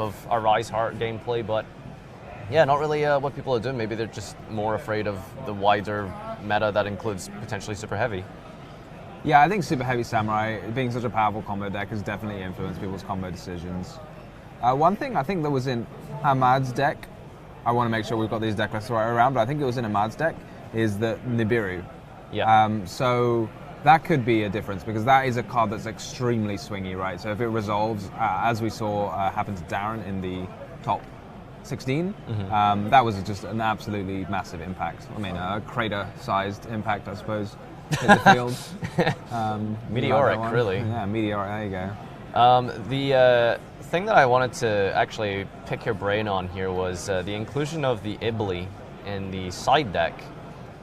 of a Rise Heart gameplay, but yeah, not really what people are doing. Maybe they're just more afraid of the wider meta that includes potentially Super Heavy. Yeah, I think Super Heavy Samurai, being such a powerful combo deck, has definitely influenced people's combo decisions. One thing I think that was in Ahmad's deck, I want to make sure we've got these deck lists right around, but I think it was in Ahmad's deck, is the Nibiru. Yeah. So that could be a difference, because that is a card that's extremely swingy, right? So if it resolves, as we saw happen to Darren in the top 16, that was just an absolutely massive impact. I mean, a crater-sized impact, I suppose, hit the field. Meteoric, really. Yeah, meteoric, there you go. The thing that I wanted to actually pick your brain on here was the inclusion of the Ibli in the side deck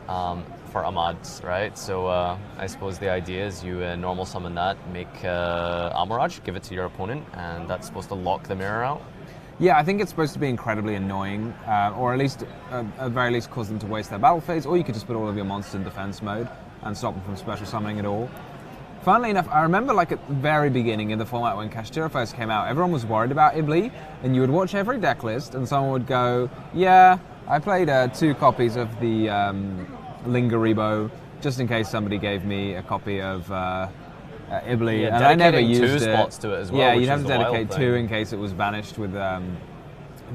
for Ahmad's, right? So I suppose the idea is you normal summon that, make Amaraj, give it to your opponent, and that's supposed to lock the mirror out. Yeah, I think it's supposed to be incredibly annoying, or at least, at very least, cause them to waste their battle phase, or you could just put all of your monsters in defense mode and stop them from special summoning at all. Funnily enough, I remember like at the very beginning in the format when Kashtira first came out, everyone was worried about Ibli, and you would watch every deck list and someone would go, yeah, I played 2 copies of the Lingaribo just in case somebody gave me a copy of Ibli, yeah, and I never used 2 it. spots to it as well. Yeah, you'd have to dedicate 2 in case it was banished with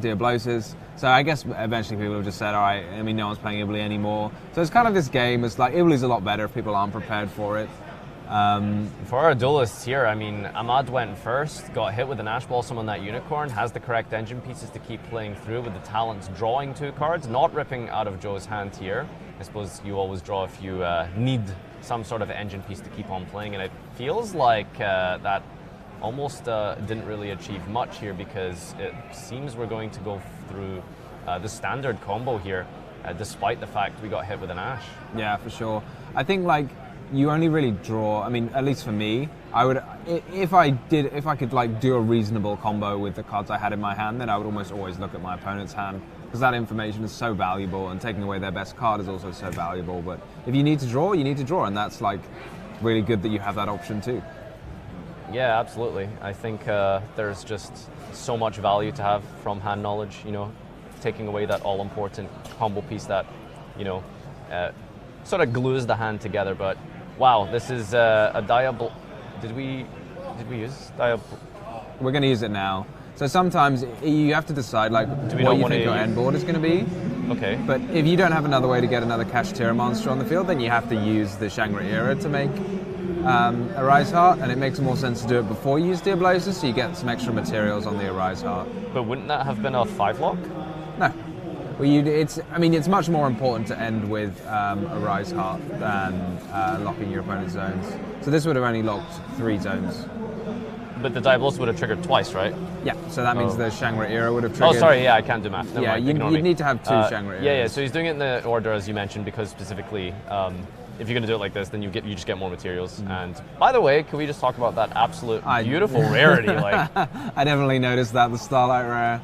Diablosis. So I guess eventually people have just said, all right, I mean, no one's playing Ibli anymore. So it's kind of this game, it's like Ibli's a lot better if people aren't prepared for it. For our duelists here, I mean, Ahmad went first, got hit with an Ash Blossom on that Unicorn, has the correct engine pieces to keep playing through with the talents drawing 2 cards, not ripping out of Joe's hand here. I suppose you always draw if you need some sort of engine piece to keep on playing, and it feels like that almost didn't really achieve much here, because it seems we're going to go through the standard combo here, despite the fact we got hit with an Ash. Yeah, for sure. I think like you only really draw, I mean, at least for me, I would, if I could like do a reasonable combo with the cards I had in my hand, then I would almost always look at my opponent's hand, because that information is so valuable, and taking away their best card is also so valuable. But if you need to draw, you need to draw, and that's like really good that you have that option too. Yeah, absolutely. I think there's just so much value to have from hand knowledge, you know, taking away that all-important combo piece that, you know, sort of glues the hand together. But wow, this is a Diablo. Did we use Diablo? We're going to use it now. So sometimes you have to decide like what you think your end board is going to be. Okay. But if you don't have another way to get another Kashtira monster on the field, then you have to use the Shangri-Ira to make a Rise Heart, and it makes more sense to do it before you use Diablosis, so you get some extra materials on the Arise Heart. But wouldn't that have been a 5-lock? No. Well, it's much more important to end with a Rise Heart than locking your opponent's zones. So this would have only locked 3 zones. But the Diablos would have triggered twice, right? Yeah, so that means the Shangri-Ira would have triggered. Oh, sorry, yeah, I can't do math. Never mind, you'd need to have 2 Shangri-Iras. Yeah, so he's doing it in the order as you mentioned, because specifically, if you're going to do it like this, then you just get more materials. And by the way, can we just talk about that absolute beautiful rarity? Like, I definitely noticed that, the Starlight Rare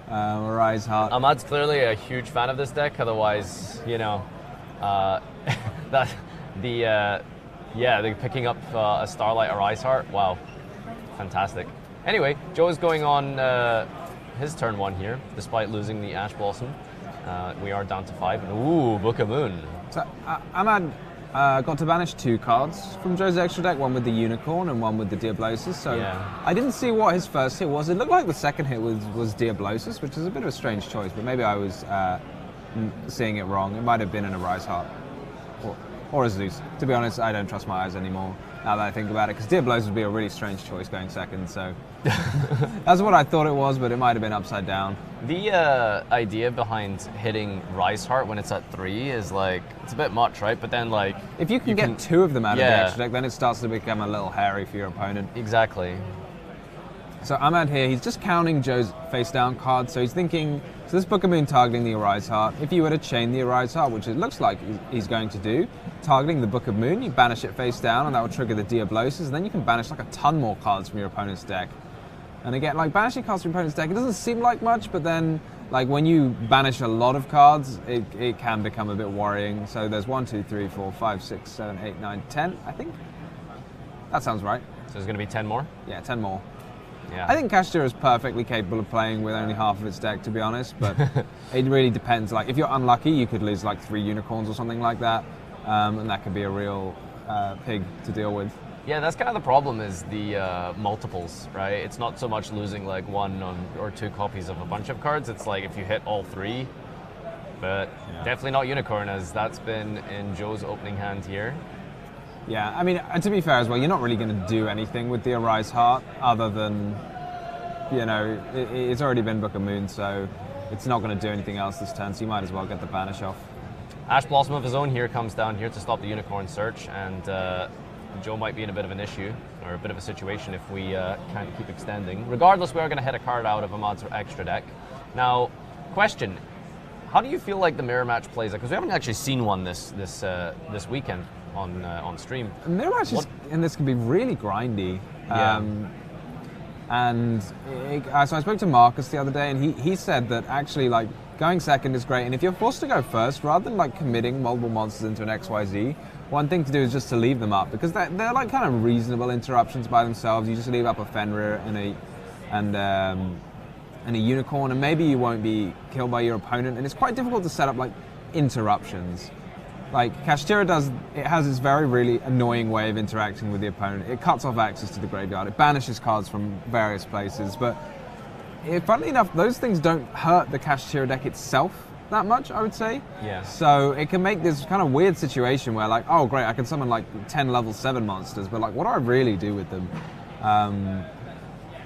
Rise Heart. Ahmad's clearly a huge fan of this deck. Otherwise, you know, they're picking up a Starlight Rise Heart. Wow, fantastic. Anyway, Joe is going on his turn 1 here, despite losing the Ash Blossom. We are down to 5. Ooh, Book of Moon. So Ahmad got to banish 2 cards from Joe's extra deck, one with the Unicorn and one with the Diablosis. So yeah. I didn't see what his first hit was. It looked like the second hit was Diablosis, which is a bit of a strange choice, but maybe I was seeing it wrong. It might have been in a Rise Heart or a Zeus. To be honest, I don't trust my eyes anymore now that I think about it, because Diablosis would be a really strange choice going second. So that's what I thought it was, but it might have been upside down. The idea behind hitting Rise Heart when it's at 3 is like, it's a bit much, right? But then like, if you can get 2 of them out of the extra deck, then it starts to become a little hairy for your opponent. Exactly. So Ahmad here, he's just counting Joe's face down cards. So he's thinking, so this Book of Moon targeting the Arise Heart. If you were to chain the Arise Heart, which it looks like he's going to do, targeting the Book of Moon, you banish it face down, and that will trigger the Diablosis, and then you can banish like a ton more cards from your opponent's deck. And again, like banishing cards from your opponent's deck, it doesn't seem like much, but then like when you banish a lot of cards, it can become a bit worrying. So there's 1, 2, 3, 4, 5, 6, 7, 8, 9, 10, I think. That sounds right. So there's going to be 10 more? Yeah, 10 more. Yeah. I think Kashtira is perfectly capable of playing with only half of its deck, to be honest, but it really depends. Like, if you're unlucky, you could lose like 3 unicorns or something like that, and that could be a real pig to deal with. Yeah, that's kind of the problem, is the multiples, right? It's not so much losing like 1 or 2 copies of a bunch of cards. It's like if you hit all 3, but definitely not unicorn, as that's been in Joe's opening hand here. Yeah, I mean, to be fair as well, you're not really going to do anything with the Arise Heart other than, you know, it's already been Book of Moon, so it's not going to do anything else this turn, so you might as well get the banish off. Ash Blossom of his own here comes down here to stop the unicorn search, and Joe might be in a bit of an issue, or a bit of a situation if we can't keep extending. Regardless, we are going to hit a card out of Ahmad's extra deck. Now, question, how do you feel like the mirror match plays? Because we haven't actually seen one this weekend on stream. Mirror matches in this can be really grindy. Yeah. And so I spoke to Marcus the other day, and he said that actually, like, going second is great, and if you're forced to go first, rather than like committing multiple monsters into an XYZ, one thing to do is just to leave them up, because they're like kind of reasonable interruptions by themselves. You just leave up a Fenrir and a unicorn, and maybe you won't be killed by your opponent. And it's quite difficult to set up like interruptions. Like Kashtira has this very really annoying way of interacting with the opponent. It cuts off access to the graveyard. It banishes cards from various places, but funnily enough, those things don't hurt the Kashtira deck itself that much, I would say. Yeah. So it can make this kind of weird situation where, like, oh great, I can summon like 10 level 7 monsters, but like, what do I really do with them?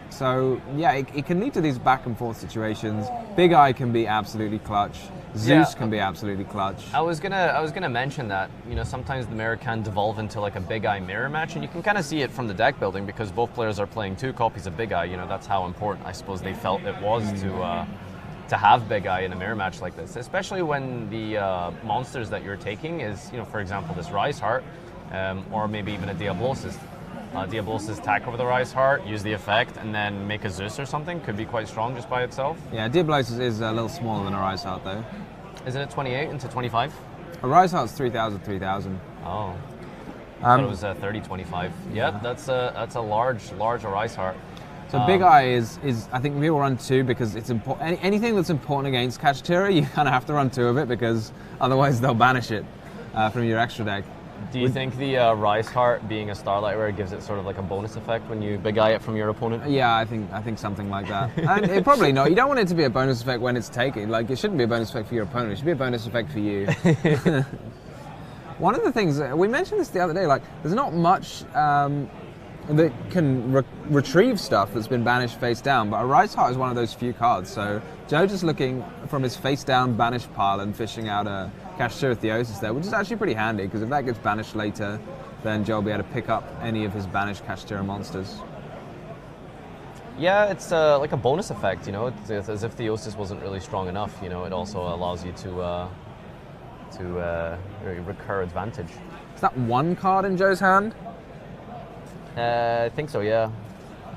So yeah, it can lead to these back and forth situations. Big Eye can be absolutely clutch. Zeus can be absolutely clutch. I was gonna mention that, you know, sometimes the mirror can devolve into like a Big Eye mirror match, and you can kind of see it from the deck building because both players are playing 2 copies of Big Eye. You know, that's how important I suppose they felt it was to have Big Eye in a mirror match like this, especially when the monsters that you're taking is, you know, for example, this Rise Heart, or maybe even a Diablosis. Diablosis attack over the Rise Heart, use the effect, and then make a Zeus or something. Could be quite strong just by itself. Yeah, Diablosis is a little smaller than a Rise Heart, though. Isn't it 28 into 25? A Rise Heart's 3,000, 3,000. Oh. I thought it was 30, 25. Yeah, that's a large Rise Heart. So Big Eye is I think we'll run 2 because it's important. Anything that's important against Kashtira, you kind of have to run 2 of it because otherwise they'll banish it from your extra deck. Do you think the Rise Heart being a Starlight Rare gives it sort of like a bonus effect when you Big Eye it from your opponent? Yeah, I think something like that. And it probably not. You don't want it to be a bonus effect when it's taken. Like, it shouldn't be a bonus effect for your opponent. It should be a bonus effect for you. One of the things, we mentioned this the other day, like, there's not much that can retrieve stuff that's been banished face down, but a Rise Heart is one of those few cards. So Joe just looking from his face down banished pile and fishing out a Kashtira Theosis there, which is actually pretty handy, because if that gets banished later, then Joe will be able to pick up any of his banished Kashtira monsters. Yeah, it's like a bonus effect, you know. It's as if Theosis wasn't really strong enough, you know. It also allows you to recur advantage. Is that 1 card in Joe's hand? I think so, yeah.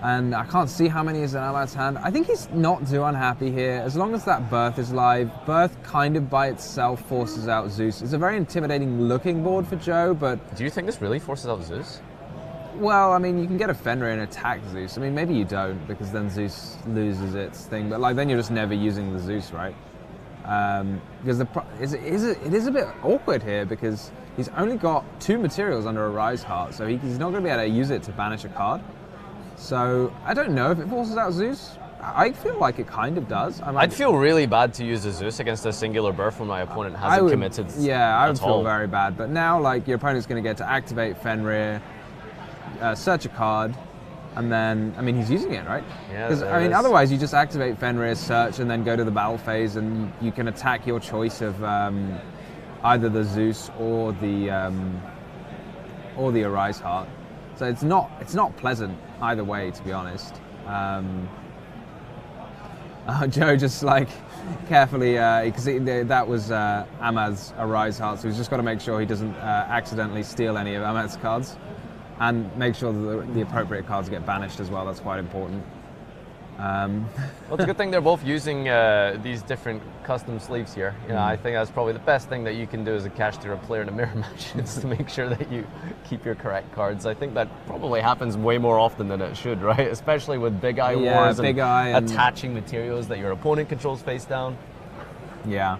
And I can't see how many is in Ahmad's hand. I think he's not too unhappy here. As long as that Birth is live, Birth kind of by itself forces out Zeus. It's a very intimidating looking board for Joe, but... Do you think this really forces out Zeus? Well, I mean, you can get a Fenrir and attack Zeus. I mean, maybe you don't, because then Zeus loses its thing, but like then you're just never using the Zeus, right? Because it is a bit awkward here, because he's only got 2 materials under a Rise Heart, so he's not going to be able to use it to banish a card. So I don't know if it forces out Zeus. I feel like it kind of does. I'd feel really bad to use a Zeus against a singular Birth when my opponent hasn't committed. Yeah, I would feel very bad. But now, like, your opponent's going to get to activate Fenrir, search a card, and then, I mean, he's using it, right? Yeah. Because, I mean, otherwise you just activate Fenrir, search, and then go to the battle phase, and you can attack your choice of either the Zeus or the Arise Heart. So it's not pleasant either way, to be honest. Joe just like carefully, because that was Ahmad's Arise Heart, so he's just got to make sure he doesn't accidentally steal any of Ahmad's cards, and make sure that the appropriate cards get banished as well. That's quite important. Um, Well, it's a good thing they're both using these different custom sleeves here. You know, I think that's probably the best thing that you can do as a Kashtira player in a mirror match is to make sure that you keep your correct cards. I think that probably happens way more often than it should, right? Especially with big eye wars and attaching materials that your opponent controls face down. Yeah,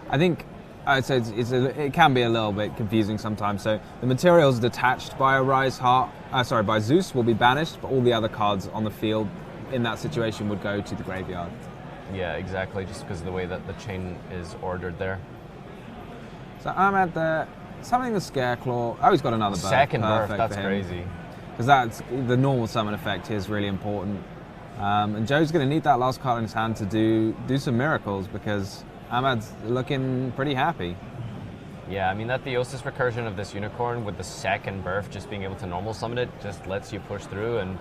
I think I'd say it can be a little bit confusing sometimes. So the materials detached by a Rise Heart, by Zeus will be banished, but all the other cards on the field in that situation would go to the graveyard. Yeah, exactly, just because of the way that the chain is ordered there. So I'm at the something the Scareclaw. Oh, he's got another birth. Second birth, that's crazy. Because that's the normal summon effect here is really important. And Joe's going to need that last card in his hand to do some miracles because Ahmad's looking pretty happy. Yeah, I mean that Theosis recursion of this unicorn with the second birth, just being able to normal summon it, just lets you push through. And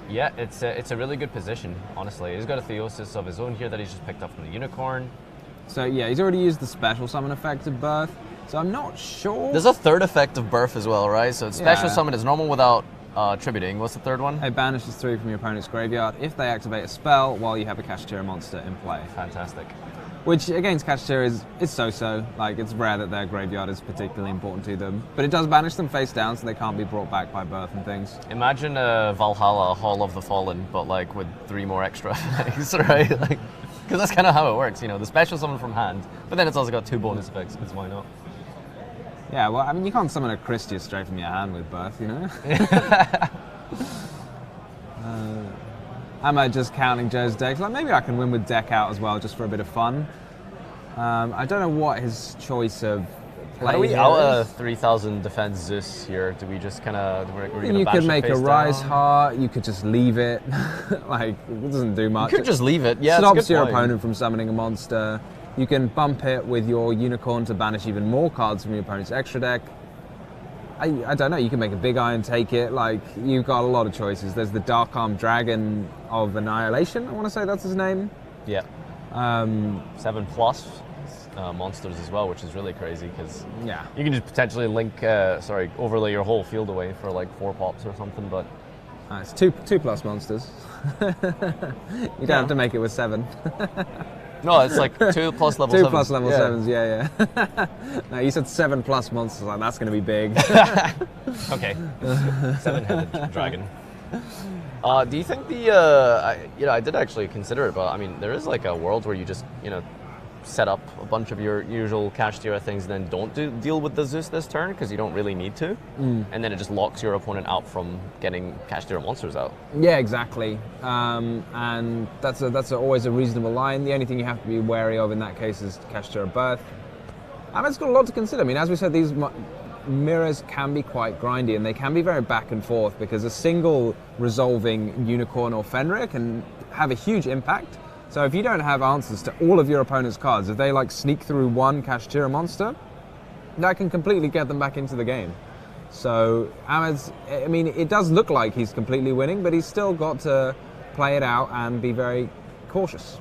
yeah, it's a really good position, honestly. He's got a Theosis of his own here that he's just picked up from the unicorn. So yeah, he's already used the special summon effect of birth. So I'm not sure. There's a third effect of birth as well, right? So it's special summon is normal without tributing. What's the third one? It banishes 3 from your opponent's graveyard if they activate a spell while you have a Kashtira monster in play. Fantastic. Which against Kashtira is so-so. Like, it's rare that their graveyard is particularly important to them. But it does banish them face down, so they can't be brought back by birth and things. Imagine Valhalla, Hall of the Fallen, but like with 3 more extra effects, right? Like, because that's kind of how it works, you know, the special summon from hand, but then it's also got 2 bonus effects, because why not? Yeah, well, I mean, you can't summon a Christia straight from your hand with birth, you know? Am I just counting Joe's decks? Like, maybe I can win with deck out as well, just for a bit of fun. I don't know what his choice of play How do we here out a is. 3,000 defense Zeus here? Do we just kind of... You could make a Rise Heart, you could just leave it. Like, it doesn't do much. You could just leave it, yeah. Stops your opponent from summoning a monster. You can bump it with your unicorn to banish even more cards from your opponent's extra deck. I don't know, you can make a big eye and take it. Like, you've got a lot of choices. There's the Dark Arm Dragon of Annihilation, I want to say that's his name. Yeah. 7+ monsters as well, which is really crazy because you can just potentially overlay your whole field away for like 4 pops or something. But it's 2+ monsters. You don't have to make it with 7. No, it's like 2+ level 7s. 2+ level 7s, yeah. No, you said 7+ monsters, like that's going to be big. Okay, 7-headed dragon. Do you think I did actually consider it, but I mean, there is like a world where you just, set up a bunch of your usual Kashtira things and then don't deal with the Zeus this turn because you don't really need to. And then it just locks your opponent out from getting Kashtira monsters out. Yeah, exactly. And that's always a reasonable line. The only thing you have to be wary of in that case is Kashtira birth. And it's got a lot to consider. I mean, as we said, these mirrors can be quite grindy and they can be very back and forth because a single resolving unicorn or Fenrir can have a huge impact. So if you don't have answers to all of your opponent's cards, if they like sneak through one Kashtira monster, that can completely get them back into the game. So Ahmed's, I mean, it does look like he's completely winning, but he's still got to play it out and be very cautious.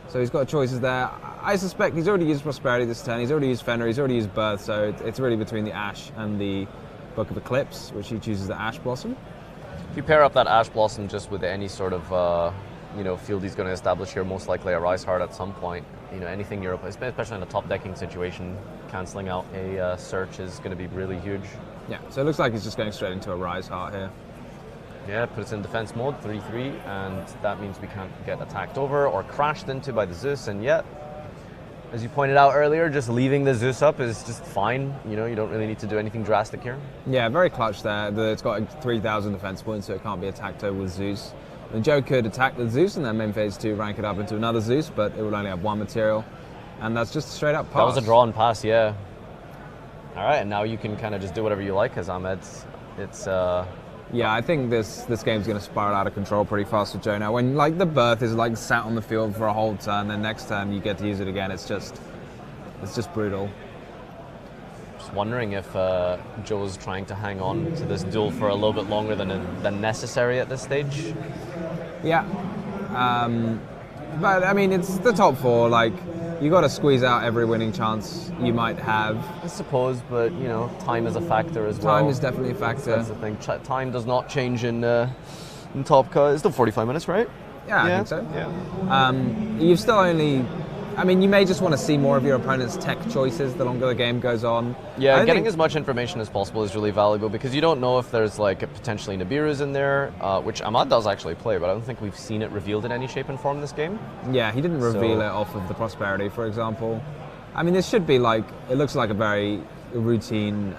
So he's got choices there. I suspect he's already used Prosperity this turn, he's already used Fenrir, he's already used Birth, so it's really between the Ash and the Book of Eclipse, which he chooses the Ash Blossom. If you pair up that Ash Blossom just with any sort of field he's going to establish here, most likely a Rise Heart at some point. Anything Europe, especially in a top decking situation, cancelling out a search is going to be really huge. Yeah, so it looks like he's just going straight into a Rise Heart here. Yeah, puts in defense mode, 3/3, and that means we can't get attacked over or crashed into by the Zeus, and yet, as you pointed out earlier, just leaving the Zeus up is just fine. You don't really need to do anything drastic here. Yeah, very clutch there. It's got 3,000 defense points, so it can't be attacked over with Zeus. And Joe could attack the Zeus and then main phase 2 rank it up into another Zeus, but it would only have 1 material. And that's just a straight up pass. That was a draw and pass, yeah. All right, and now you can kind of just do whatever you like as Ahmed. Yeah, I think this game's going to spiral out of control pretty fast for Joe now. When the birth is sat on the field for a whole turn, then next turn you get to use it again. It's just brutal. Just wondering if Joe's trying to hang on to this duel for a little bit longer than necessary at this stage. Yeah, but I mean it's the top 4. You got to squeeze out every winning chance you might have. I suppose, but time is a factor as well. Time is definitely a factor. That's the thing. Time does not change in in top cut. It's still 45 minutes, right? Yeah, I think so. Yeah. You've still only... I mean, you may just want to see more of your opponent's tech choices the longer the game goes on. Yeah, getting as much information as possible is really valuable because you don't know if there's like potentially Nibiru's in there, which Ahmad does actually play, but I don't think we've seen it revealed in any shape and form this game. Yeah, he didn't reveal it off of the Prosperity, for example. I mean, this should be like, it looks like a very routine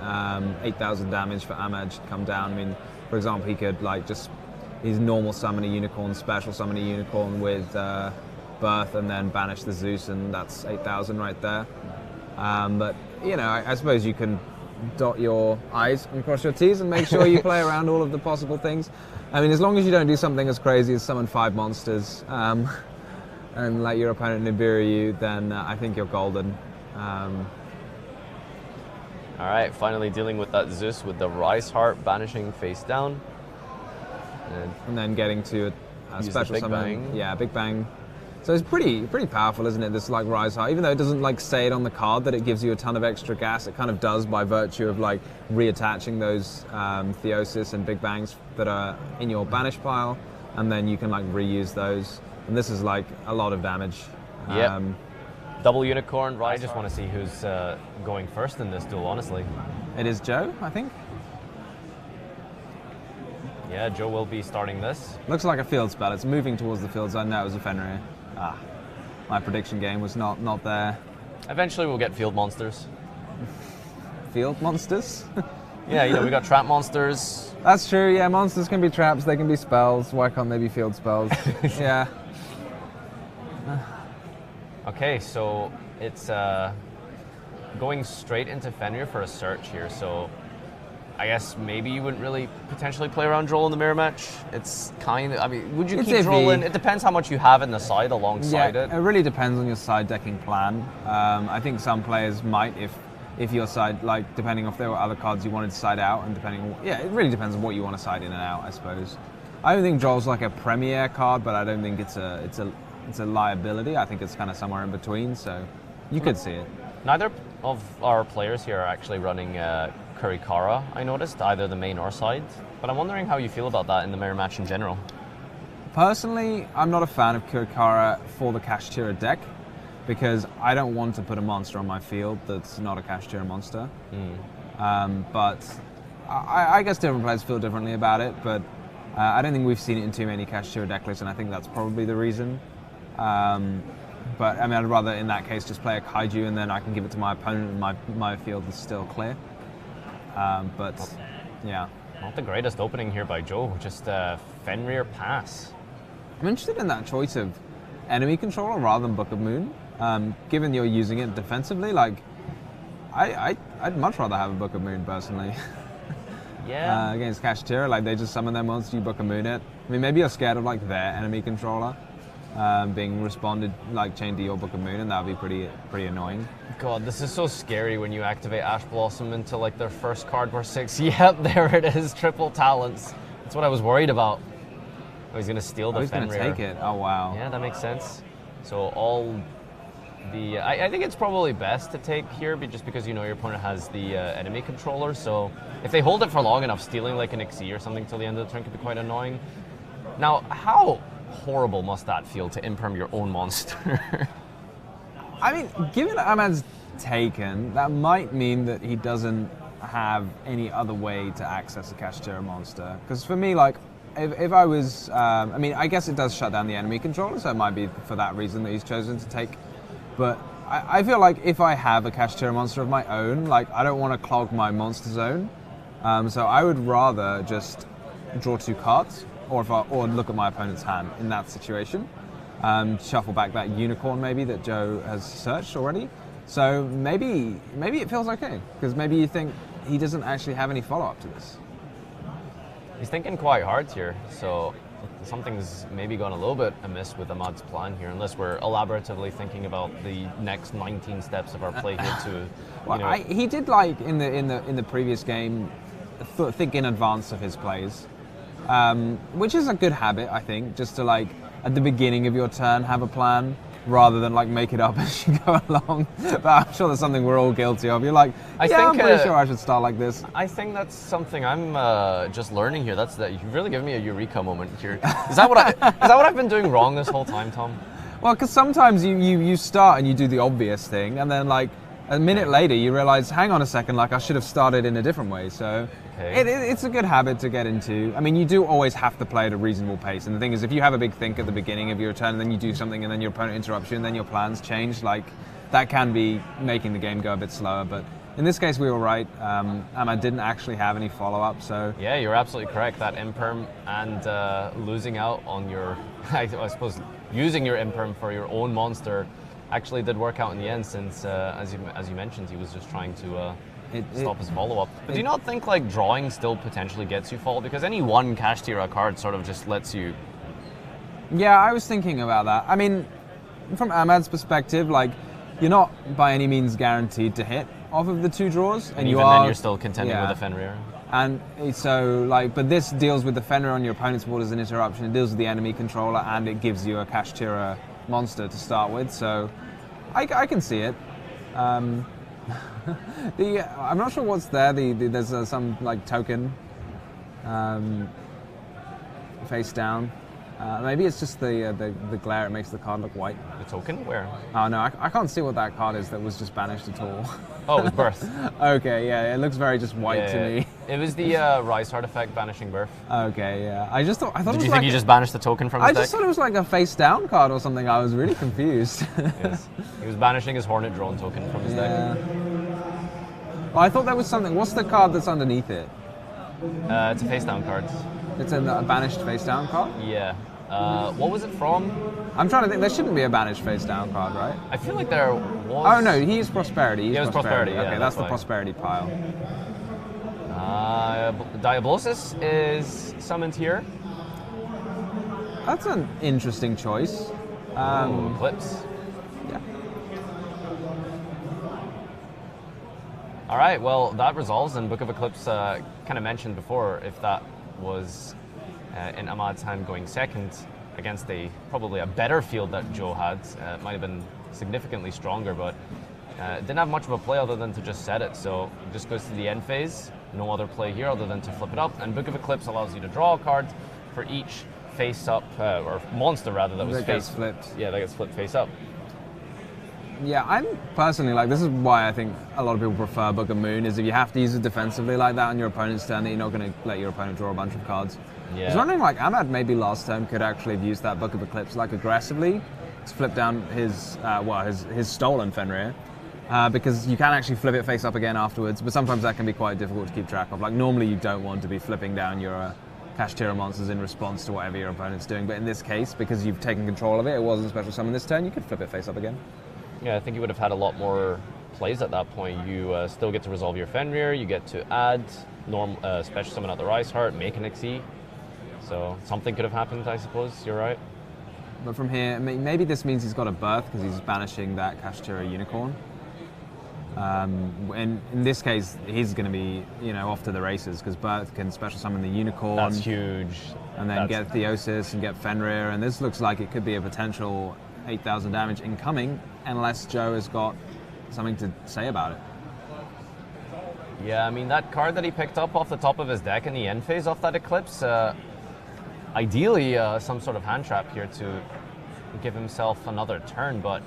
8,000 damage for Ahmad should come down. I mean, for example, he could like just his normal summon a unicorn, special summon a unicorn with Birth and then banish the Zeus, and that's 8,000 right there. But, you know, I suppose you can dot your I's and cross your T's and make sure you play around all of the possible things. I mean, as long as you don't do something as crazy as summon 5 monsters and let your opponent Nibiru you, then I think you're golden. All right, finally dealing with that Zeus with the Rise Heart banishing face down. And then getting to a special Big summon. Bang. Yeah, Big Bang. So it's pretty powerful, isn't it, this like Rise Heart? Even though it doesn't like say it on the card that it gives you a ton of extra gas, it kind of does by virtue of like reattaching those Theosis and Big Bangs that are in your banish pile, and then you can like reuse those. And this is like a lot of damage. Yeah. Double Unicorn, right? I just want to see who's going first in this duel, honestly. It is Joe, I think. Yeah, Joe will be starting this. Looks like a field spell. It's moving towards the field zone. No, it was a Fenrir. My prediction game was not there. Eventually we'll get field monsters. Field monsters? Yeah, you know, we got trap monsters. That's true, yeah, monsters can be traps, they can be spells. Why can't they be field spells? Yeah. Okay, so it's going straight into Fenrir for a search here, so I guess maybe you wouldn't really potentially play around Droll in the mirror match. It's kind of, I mean, would you keep Droll in? It depends how much you have in the side alongside it. It really depends on your side decking plan. I think some players might, if your side, like, depending if there were other cards you wanted to side out, and depending on, yeah, it really depends on what you want to side in and out, I suppose. I don't think Droll's like a premier card, but I don't think it's a liability. I think it's kind of somewhere in between, so you could see it. Neither of our players here are actually running Kurikara, I noticed, either the main or side. But I'm wondering how you feel about that in the mirror match in general. Personally, I'm not a fan of Kurikara for the Kashtira deck because I don't want to put a monster on my field that's not a Kashtira monster. But I guess different players feel differently about it, but I don't think we've seen it in too many Kashtira deck lists, and I think that's probably the reason. But I mean, I'd rather in that case just play a Kaiju and then I can give it to my opponent and my field is still clear. But yeah. Not the greatest opening here by Joe, just Fenrir pass. I'm interested in that choice of enemy controller rather than Book of Moon. Given you're using it defensively, like I'd much rather have a Book of Moon personally. Yeah. Against Kashtira, like they just summon their monster, you Book of Moon it. I mean, maybe you're scared of like their enemy controller being responded like chained to your Book of Moon, and that would be pretty annoying. God, this is so scary when you activate Ash Blossom into like their first card for 6. Yep, there it is, triple talents. That's what I was worried about. Oh, he's gonna steal the Fenrir. He's gonna take it. Oh wow. Yeah, that makes sense. So all the I think it's probably best to take here, just because you know your opponent has the enemy controller. So if they hold it for long enough, stealing like an XE or something till the end of the turn could be quite annoying. Now, how horrible must that feel to imperm your own monster? I mean, given that Ahmad's taken, that might mean that he doesn't have any other way to access a Kashtira monster. Because for me, like, if I was, I mean, I guess it does shut down the enemy controller, so it might be for that reason that he's chosen to take. But I feel like if I have a Kashtira monster of my own, like, I don't want to clog my monster zone. So I would rather just draw 2 cards, or look at my opponent's hand in that situation. Shuffle back that unicorn maybe that Joe has searched already. So maybe it feels okay, because maybe you think he doesn't actually have any follow-up to this. He's thinking quite hard here, so something's maybe gone a little bit amiss with Ahmad's plan here, unless we're elaboratively thinking about the next 19 steps of our play here to. Well, he did like in the previous game think in advance of his plays, which is a good habit, I think, just to like at the beginning of your turn have a plan. rather than like make it up as you go along. But I'm sure that's something we're all guilty of. You're like, I'm pretty sure I should start like this. I think that's something I'm just learning here. You've really given me a eureka moment here. Is that what I've been doing wrong this whole time, Tom? Well, because sometimes you start and you do the obvious thing, and then like a minute later you realize, hang on a second, like I should have started in a different way. So it's a good habit to get into. I mean, you do always have to play at a reasonable pace. And the thing is, if you have a big think at the beginning of your turn, and then you do something, and then your opponent interrupts you, and then your plans change, like that can be making the game go a bit slower. But in this case, we were right. I didn't actually have any follow-up, so... Yeah, you're absolutely correct. That imperm and losing out on your... I suppose using your imperm for your own monster actually did work out in the end, since, as you mentioned, he was just trying to stop his follow-up. But do you not think like drawing still potentially gets you fall? Because any one Kashtira card sort of just lets you... Yeah, I was thinking about that. I mean, from Ahmad's perspective, like, you're not by any means guaranteed to hit off of the 2 draws, and then you're still contending with a Fenrir. And so, like, but this deals with the Fenrir on your opponent's board as an interruption. It deals with the enemy controller, and it gives you a Kashtira monster to start with. So, I can see it. I'm not sure what's there. There's some like token face down. Maybe it's just the glare. It makes the card look white. The token? Where? Oh no, I can't see what that card is that was just banished at all. Oh, it was Birth. Okay, yeah, it looks very just white to me. It was the Rise Heart effect banishing Birth. Okay, yeah. I thought it was Did you like think you just banished the token from his deck? I just thought it was like a face down card or something. I was really confused. Yes. He was banishing his Hornet Drone token from his deck. Well, I thought there was something. What's the card that's underneath it? It's a face down card. It's a banished face down card? Yeah. What was it from? I'm trying to think. There shouldn't be a banished face down card, right? I feel like there was. Oh no, he's Prosperity. It was Prosperity. Okay, Yeah, that's the Prosperity pile. Diablosis is summoned here. That's an interesting choice. Eclipse. Yeah. All right. Well, that resolves, and Book of Eclipse kind of mentioned before, if that was in Ahmad's hand going second against probably a better field that Joe had. It might have been significantly stronger, but didn't have much of a play other than to just set it. So it just goes to the end phase. No other play here other than to flip it up. And Book of Eclipse allows you to draw a card for each face up, or monster rather, that was gets flipped. Yeah, that gets flipped face up. Yeah, I'm personally like, this is why I think a lot of people prefer Book of Moon, is if you have to use it defensively like that on your opponent's turn, that you're not going to let your opponent draw a bunch of cards. Yeah. I was wondering, like, Ahmad maybe last turn could actually have used that Book of Eclipse like aggressively to flip down his stolen Fenrir, because you can actually flip it face up again afterwards, but sometimes that can be quite difficult to keep track of. Like, normally you don't want to be flipping down your Kashtira monsters in response to whatever your opponent's doing, but in this case, because you've taken control of it, it wasn't special summon this turn, you could flip it face up again. Yeah, I think you would have had a lot more plays at that point. You still get to resolve your Fenrir, you get to add special summon out the Rise Heart, make an XE. So something could have happened, I suppose. You're right. But from here, maybe this means he's got a Birth because he's banishing that Kashtira Unicorn. In this case, he's going to be, off to the races because Birth can special summon the Unicorn. That's huge. And then get Theosis and get Fenrir, and this looks like it could be a potential 8,000 damage incoming, unless Joe has got something to say about it. Yeah, I mean, that card that he picked up off the top of his deck in the end phase off that Eclipse, ideally some sort of hand trap here to give himself another turn, but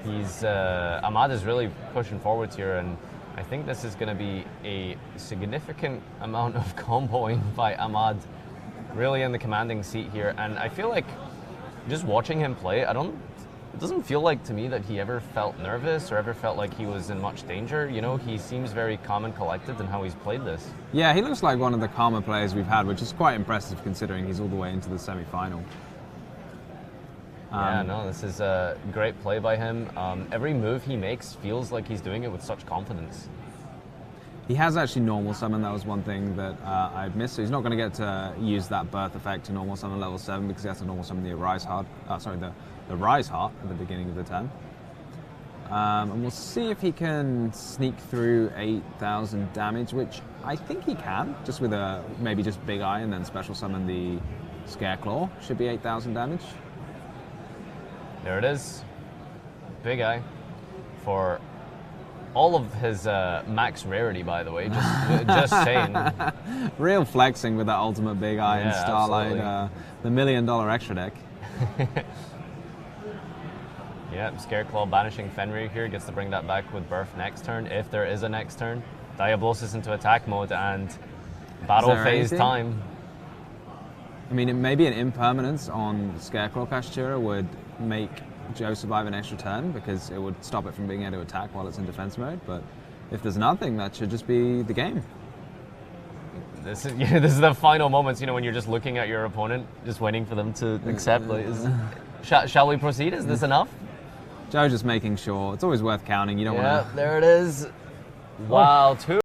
Ahmad is really pushing forwards here, and I think this is going to be a significant amount of comboing by Ahmad, really in the commanding seat here. And I feel like just watching him play, it doesn't feel like to me that he ever felt nervous or ever felt like he was in much danger. He seems very calm and collected in how he's played this. Yeah, he looks like one of the calmer players we've had, which is quite impressive considering he's all the way into the semi-final. This is a great play by him. Every move he makes feels like he's doing it with such confidence. He has actually normal summon. That was one thing that I'd missed. So he's not going to get to use that Birth effect to normal summon level 7 because he has to normal summon the Rise Heart. The Rise Heart at the beginning of the turn. And we'll see if he can sneak through 8,000 damage, which I think he can, just with maybe just Big Eye and then special summon the Scareclaw. Should be 8,000 damage. There it is. Big Eye for all of his max rarity, by the way. Just saying. Real flexing with that ultimate Big Eye and Starlight, the $1 million extra deck. Yeah, Scareclaw banishing Fenrir here, gets to bring that back with Birth next turn, if there is a next turn. Diablosis into attack mode and battle phase time. I mean, maybe an impermanence on Scarecrow Kashtira would make Joe survive an extra turn because it would stop it from being able to attack while it's in defense mode, but if there's nothing, that should just be the game. This is the final moments, you know, when you're just looking at your opponent, just waiting for them to accept. Like, shall we proceed? Is this enough? Joe just making sure. It's always worth counting. You don't want to... Yeah, there it is. Wow, two